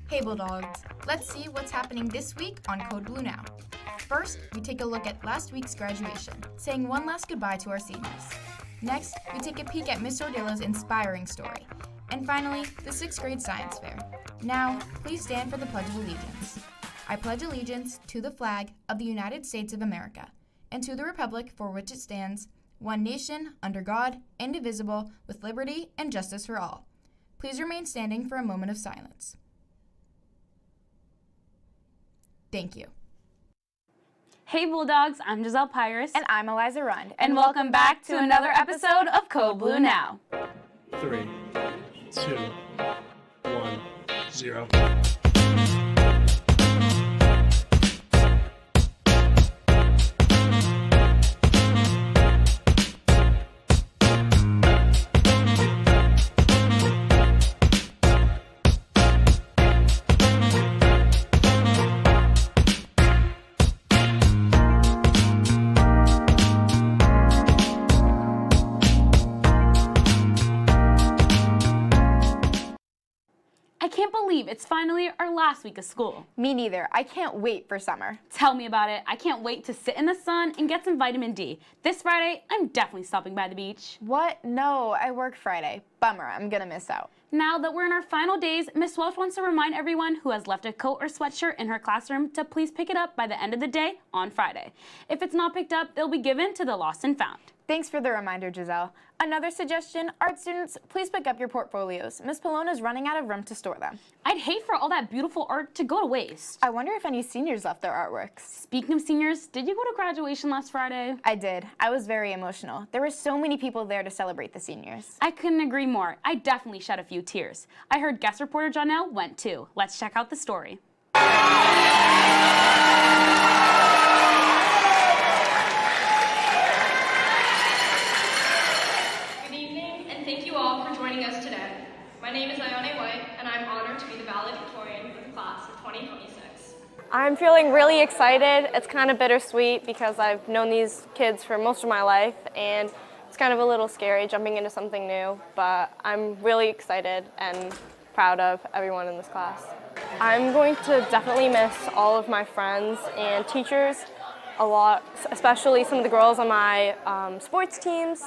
Hey Bulldogs, let's see what's happening this week on Code Blue Now. First, we take a look at last week's graduation, saying one last goodbye to our seniors. Next, we take a peek at Miss Ordillo's inspiring story. And finally, the 6th grade science fair. Now, please stand for the Pledge of Allegiance. I pledge allegiance to the flag of the United States of America, and to the republic for which it stands, one nation, under God, indivisible, with liberty and justice for all. Please remain standing for a moment of silence. Thank you. Hey Bulldogs, I'm Giselle Pyrus. And I'm Eliza Rund. And welcome back to another episode of Code Blue Now. 3, 2, 1, 0. I can't believe it's finally our last week of school. Me neither. I can't wait for summer. Tell me about it. I can't wait to sit in the sun and get some vitamin D. This Friday, I'm definitely stopping by the beach. What? No, I work Friday. Bummer, I'm gonna miss out. Now that we're in our final days, Miss Welch wants to remind everyone who has left a coat or sweatshirt in her classroom to please pick it up by the end of the day on Friday. If it's not picked up, they'll be given to the lost and found. Thanks for the reminder, Giselle. Another suggestion, art students, please pick up your portfolios. Miss Palona's running out of room to store them. I'd hate for all that beautiful art to go to waste. I wonder if any seniors left their artworks. Speaking of seniors, did you go to graduation last Friday? I did. I was very emotional. There were so many people there to celebrate the seniors. I couldn't agree more. I definitely shed a few tears. I heard guest reporter Janelle went too. Let's check out the story. My name is Ione White, and I'm honored to be the valedictorian of the class of 2026. I'm feeling really excited. It's kind of bittersweet because I've known these kids for most of my life, and it's kind of a little scary jumping into something new, but I'm really excited and proud of everyone in this class. I'm going to definitely miss all of my friends and teachers a lot, especially some of the girls on my sports teams,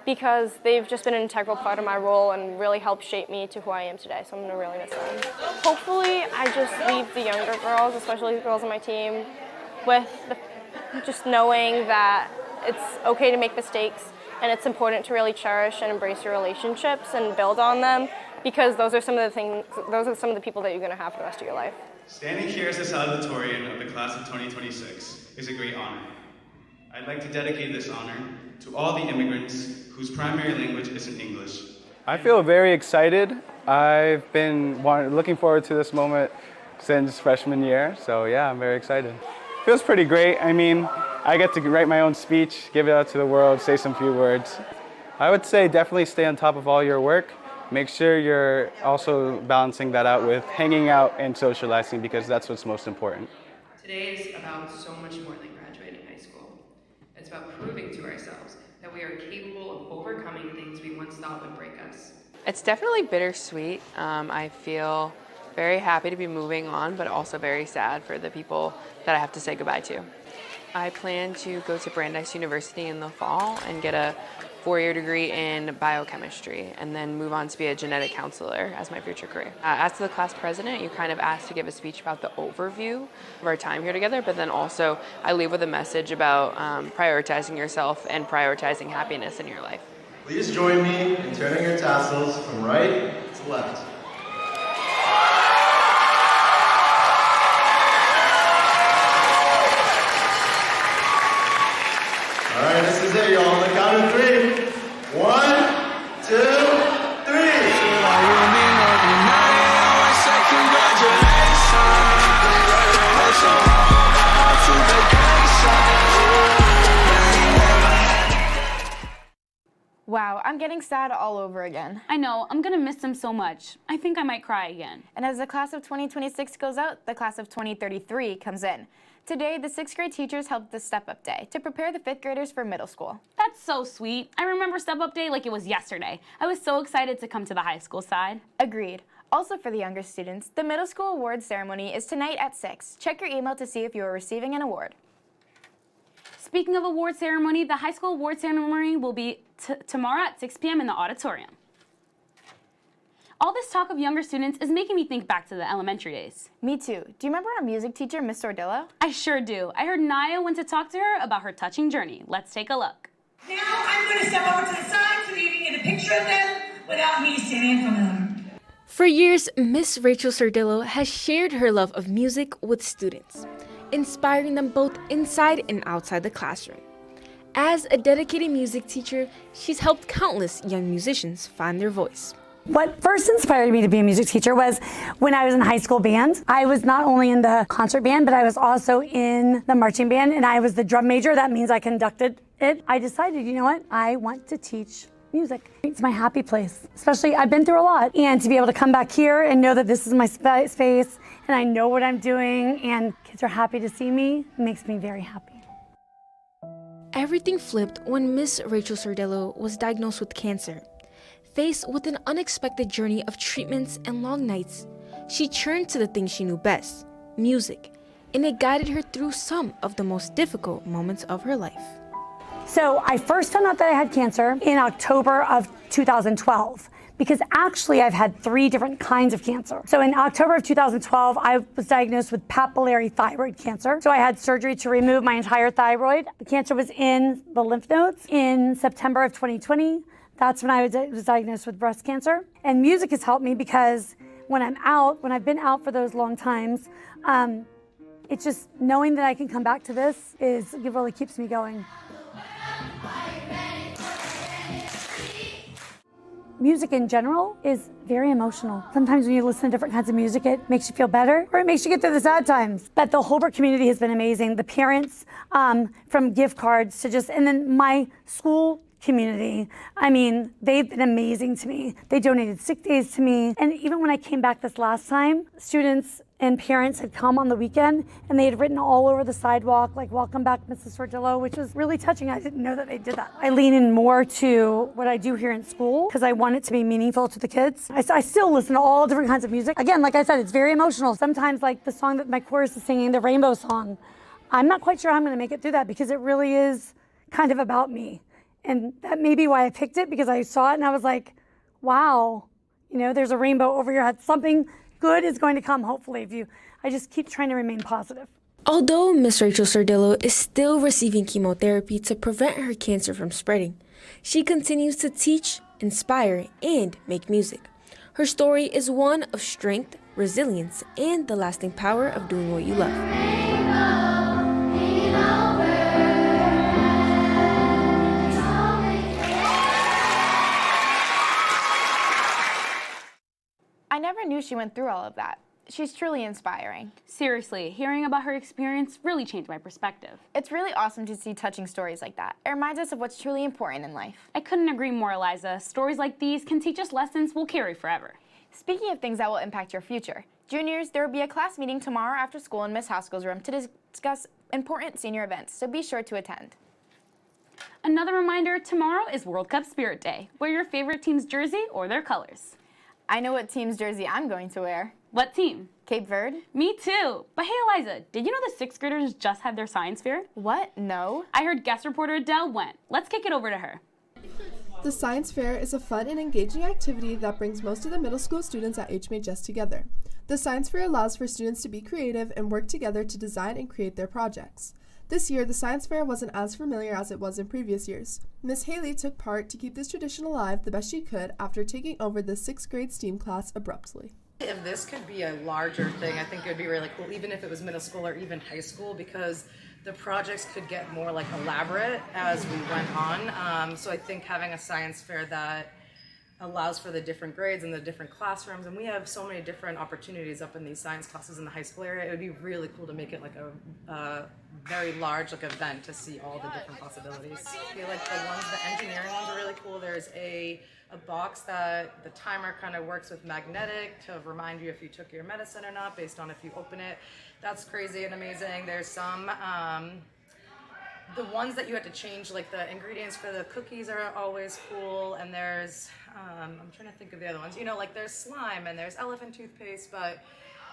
because they've just been an integral part of my role and really helped shape me to who I am today, so I'm gonna really miss them. Hopefully, I just leave the younger girls, especially the girls on my team, with just knowing that it's okay to make mistakes and it's important to really cherish and embrace your relationships and build on them, because those are some of the people that you're gonna have for the rest of your life. Standing here as the valedictorian of the class of 2026 is a great honor. I'd like to dedicate this honor to all the immigrants whose primary language isn't English. I feel very excited. I've been looking forward to this moment since freshman year, so yeah, I'm very excited. Feels pretty great. I mean, I get to write my own speech, give it out to the world, say some few words. I would say definitely stay on top of all your work. Make sure you're also balancing that out with hanging out and socializing, because that's what's most important. Today is about so much more than graduating high school. It's about proving to ourselves that we are capable of overcoming things we once thought would break us. It's definitely bittersweet. I feel very happy to be moving on, but also very sad for the people that I have to say goodbye to. I plan to go to Brandeis University in the fall and get a 4-year degree in biochemistry, and then move on to be a genetic counselor as my future career. As to the class president, you kind of asked to give a speech about the overview of our time here together, but then also I leave with a message about prioritizing yourself and prioritizing happiness in your life. Please join me in turning your tassels from right to left. All right, this is it, y'all. On the count of 3. 1, 2, 3. Wow, I'm getting sad all over again. I know, I'm gonna miss them so much. I think I might cry again. And as the class of 2026 goes out, the class of 2033 comes in. Today, the 6th grade teachers held the step-up day to prepare the 5th graders for middle school. That's so sweet. I remember step-up day like it was yesterday. I was so excited to come to the high school side. Agreed. Also for the younger students, the middle school awards ceremony is tonight at 6. Check your email to see if you are receiving an award. Speaking of award ceremony, the high school award ceremony will be tomorrow at 6 p.m. in the auditorium. All this talk of younger students is making me think back to the elementary days. Me too. Do you remember our music teacher, Miss Sordillo? I sure do. I heard Naya went to talk to her about her touching journey. Let's take a look. Now I'm going to step over to the side so that you can get a picture of them without me standing in front of them. For years, Miss Rachel Sordillo has shared her love of music with students, inspiring them both inside and outside the classroom. As a dedicated music teacher, she's helped countless young musicians find their voice. What first inspired me to be a music teacher was when I was in high school band. I was not only in the concert band, but I was also in the marching band, and I was the drum major. That means I conducted it. I decided, you know what? I want to teach music. It's my happy place. Especially, I've been through a lot. And to be able to come back here and know that this is my space, and I know what I'm doing, and kids are happy to see me, makes me very happy. Everything flipped when Miss Rachel Sordillo was diagnosed with cancer. Faced with an unexpected journey of treatments and long nights, she turned to the thing she knew best, music, and it guided her through some of the most difficult moments of her life. So I first found out that I had cancer in October of 2012, because actually I've had 3 different kinds of cancer. So in October of 2012, I was diagnosed with papillary thyroid cancer. So I had surgery to remove my entire thyroid. The cancer was in the lymph nodes. In September of 2020, that's when I was diagnosed with breast cancer. And music has helped me because when I've been out for those long times, it's just knowing that I can come back to this it really keeps me going. Music in general is very emotional. Sometimes when you listen to different kinds of music, it makes you feel better or it makes you get through the sad times. But the Holbrook community has been amazing. The parents, from gift cards to and then my school community, I mean, they've been amazing to me. They donated sick days to me. And even when I came back this last time, students and parents had come on the weekend and they had written all over the sidewalk, like, "Welcome back, Mrs. Sordillo," which was really touching. I didn't know that they did that. I lean in more to what I do here in school because I want it to be meaningful to the kids. I still listen to all different kinds of music. Again, like I said, it's very emotional. Sometimes like the song that my chorus is singing, the Rainbow Song, I'm not quite sure how I'm gonna make it through that because it really is kind of about me. And that may be why I picked it, because I saw it and I was like, wow, you know, there's a rainbow over your head. Something good is going to come, hopefully, I just keep trying to remain positive. Although Miss Rachel Sordillo is still receiving chemotherapy to prevent her cancer from spreading, she continues to teach, inspire, and make music. Her story is one of strength, resilience, and the lasting power of doing what you love. I never knew she went through all of that. She's truly inspiring. Seriously, hearing about her experience really changed my perspective. It's really awesome to see touching stories like that. It reminds us of what's truly important in life. I couldn't agree more, Eliza. Stories like these can teach us lessons we'll carry forever. Speaking of things that will impact your future, juniors, there will be a class meeting tomorrow after school in Miss Haskell's room to discuss important senior events, so be sure to attend. Another reminder, tomorrow is World Cup Spirit Day. Wear your favorite team's jersey or their colors. I know what team's jersey I'm going to wear. What team? Cape Verde. Me too. But hey, Eliza, did you know the 6th graders just had their science fair? What? No. I heard guest reporter Adele went. Let's kick it over to her. The science fair is a fun and engaging activity that brings most of the middle school students at HMHS together. The science fair allows for students to be creative and work together to design and create their projects. This year, the science fair wasn't as familiar as it was in previous years. Miss Haley took part to keep this tradition alive the best she could after taking over the 6th grade STEAM class abruptly. If this could be a larger thing, I think it would be really cool, even if it was middle school or even high school, because the projects could get more like elaborate as we went on. So I think having a science fair that allows for the different grades and the different classrooms, and we have so many different opportunities up in these science classes in the high school area. It would be really cool to make it like a very large event to see all the different possibilities. I feel like the engineering ones are really cool. There's a box that the timer kind of works with magnetic to remind you if you took your medicine or not based on if you open it. That's crazy and amazing. There's some the ones that you had to change, like the ingredients for the cookies, are always cool. And there's, I'm trying to think of the other ones. You know, like there's slime and there's elephant toothpaste, but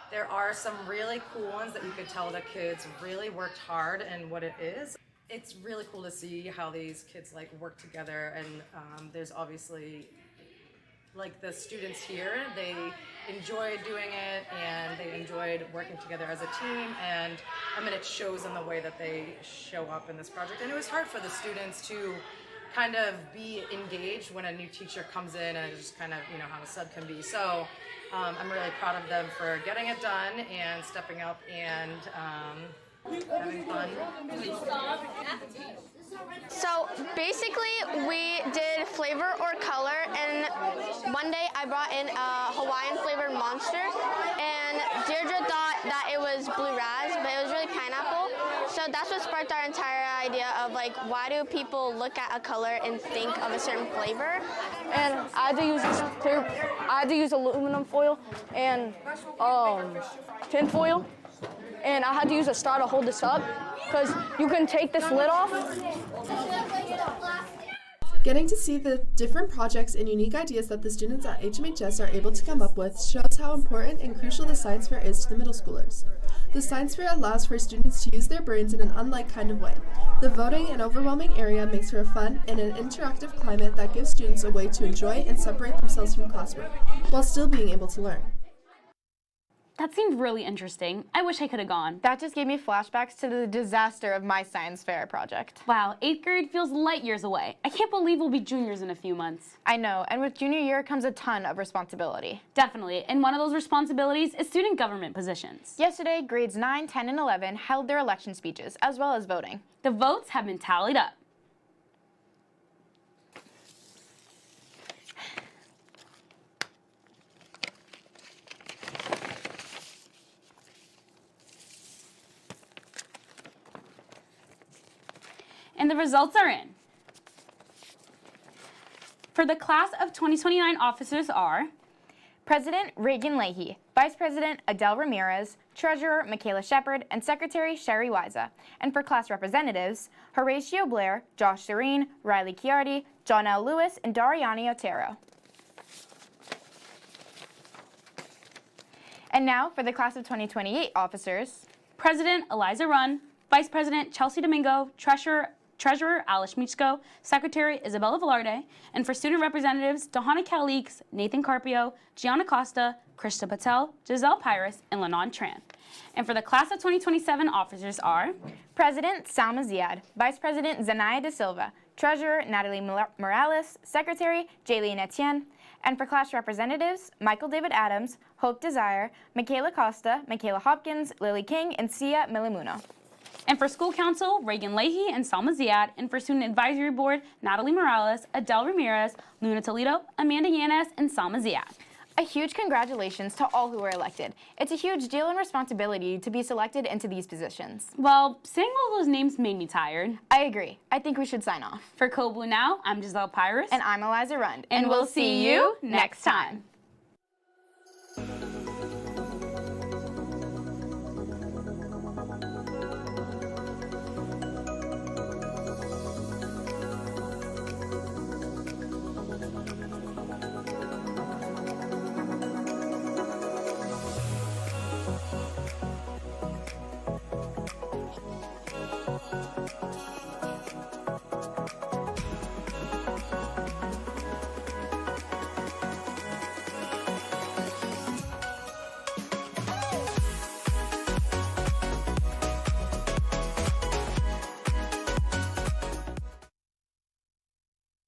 there are some really cool ones that you could tell the kids really worked hard in what it is. It's really cool to see how these kids like work together, and there's obviously like the students here, they enjoyed doing it and they enjoyed working together as a team, and I mean it shows in the way that they show up in this project. And it was hard for the students to kind of be engaged when a new teacher comes in, and just kind of, you know, how a sub can be. So I'm really proud of them for getting it done and stepping up and having fun. So basically we did flavor or color, and one day I brought in a Hawaiian flavored monster, and Deirdre thought that it was blue raz, but it was really pineapple. So that's what sparked our entire idea of like, why do people look at a color and think of a certain flavor? And I had to use aluminum foil and tin foil, and I had to use a straw to hold this up, because you can take this lid off. Getting to see the different projects and unique ideas that the students at HMHS are able to come up with shows how important and crucial the science fair is to the middle schoolers. The science fair allows for students to use their brains in an unlike kind of way. The voting and overwhelming area makes for a fun and an interactive climate that gives students a way to enjoy and separate themselves from classwork, while still being able to learn. That seemed really interesting. I wish I could have gone. That just gave me flashbacks to the disaster of my science fair project. Wow, 8th grade feels light years away. I can't believe we'll be juniors in a few months. I know, and with junior year comes a ton of responsibility. Definitely, and one of those responsibilities is student government positions. Yesterday, grades 9, 10, and 11 held their election speeches, as well as voting. The votes have been tallied up. And the results are in. For the class of 2029 officers are President Reagan Leahy, Vice President Adele Ramirez, Treasurer Michaela Shepard, and Secretary Sherry Wiza. And for class representatives, Horatio Blair, Josh Serene, Riley Chiardi, John L. Lewis, and Dariani Otero. And now for the class of 2028 officers. President Eliza Runn, Vice President Chelsea Domingo, Treasurer Alice Michko, Secretary Isabella Velarde, and for student representatives, Dahana Calix, Nathan Carpio, Gianna Costa, Krista Patel, Giselle Pyrus, and Lennon Tran. And for the class of 2027 officers are President Salma Ziad, Vice President Zanaya De Silva, Treasurer Natalie Morales, Secretary Jaylene Etienne, and for class representatives, Michael David Adams, Hope Desire, Michaela Costa, Michaela Hopkins, Lily King, and Sia Milimuno. And for school council, Reagan Leahy and Salma Ziad. And for student advisory board, Natalie Morales, Adele Ramirez, Luna Toledo, Amanda Yanes, and Salma Ziad. A huge congratulations to all who were elected. It's a huge deal and responsibility to be selected into these positions. Well, saying all those names made me tired. I agree. I think we should sign off. For Code Blue Now, I'm Giselle Pyrus. And I'm Eliza Rund. And we'll see you next time.